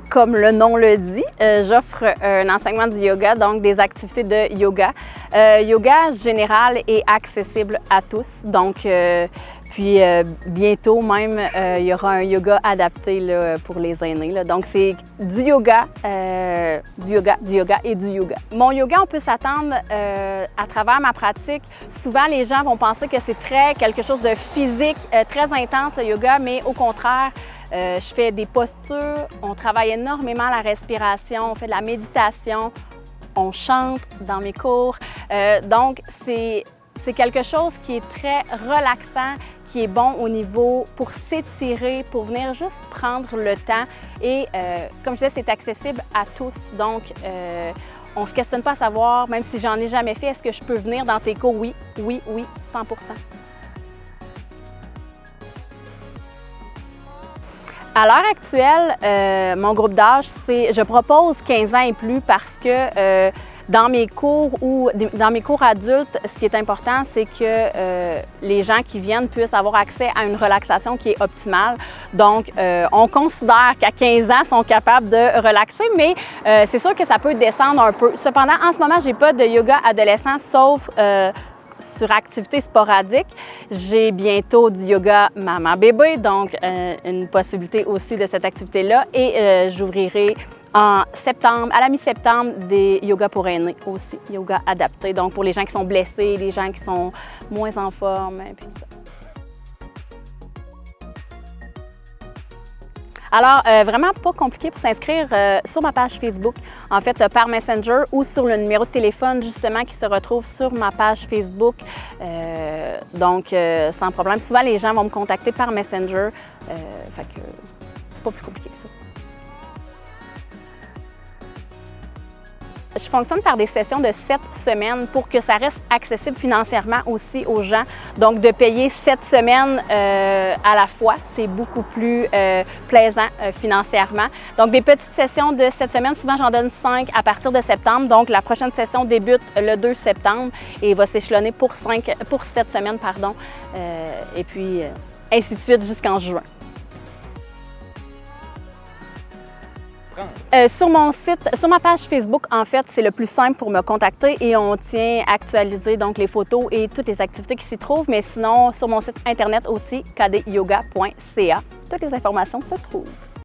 comme le nom le dit, j'offre un enseignement du yoga, donc des activités de yoga. Yoga général et accessible à tous. Donc, puis bientôt même, il y aura un yoga adapté là, pour les aînés. Là. Donc, c'est du yoga et du yoga. Mon yoga, on peut s'attendre à travers ma pratique. Souvent, les gens vont penser que c'est quelque chose de physique, très intense le yoga, mais au contraire, je fais des postures, on travaille énormément la respiration, on fait de la méditation, on chante dans mes cours. Donc, c'est quelque chose qui est très relaxant, qui est bon au niveau pour s'étirer, pour venir juste prendre le temps. Et comme je disais, c'est accessible à tous. Donc, on ne se questionne pas à savoir, même si j'en ai jamais fait, est-ce que je peux venir dans tes cours? Oui, 100%. À l'heure actuelle, mon groupe d'âge, je propose 15 ans et plus parce que dans mes cours adultes, ce qui est important, c'est que les gens qui viennent puissent avoir accès à une relaxation qui est optimale. Donc, on considère qu'à 15 ans, ils sont capables de relaxer, mais c'est sûr que ça peut descendre un peu. Cependant, en ce moment, je n'ai pas de yoga adolescent, sauf sur activité sporadique. J'ai bientôt du yoga maman-bébé, donc une possibilité aussi de cette activité-là. Et j'ouvrirai en septembre, à la mi-septembre, des yogas pour aînés aussi, yoga adapté. Donc pour les gens qui sont blessés, les gens qui sont moins en forme, puis tout ça. Alors, vraiment pas compliqué pour s'inscrire sur ma page Facebook, en fait, par Messenger ou sur le numéro de téléphone, justement, qui se retrouve sur ma page Facebook. Donc, sans problème. Souvent, les gens vont me contacter par Messenger. Fait que, pas plus compliqué que ça. Je fonctionne par des sessions de 7 semaines pour que ça reste accessible financièrement aussi aux gens. Donc, de payer 7 semaines à la fois, c'est beaucoup plus plaisant financièrement. Donc, des petites sessions de 7 semaines, souvent j'en donne 5 à partir de septembre. Donc, la prochaine session débute le 2 septembre et va s'échelonner pour 7 semaines, pardon. Et puis, ainsi de suite jusqu'en juin. Sur mon site, sur ma page Facebook, en fait, c'est le plus simple pour me contacter et on tient à actualiser donc les photos et toutes les activités qui s'y trouvent. Mais sinon, sur mon site internet aussi, kdyoga.ca, toutes les informations se trouvent.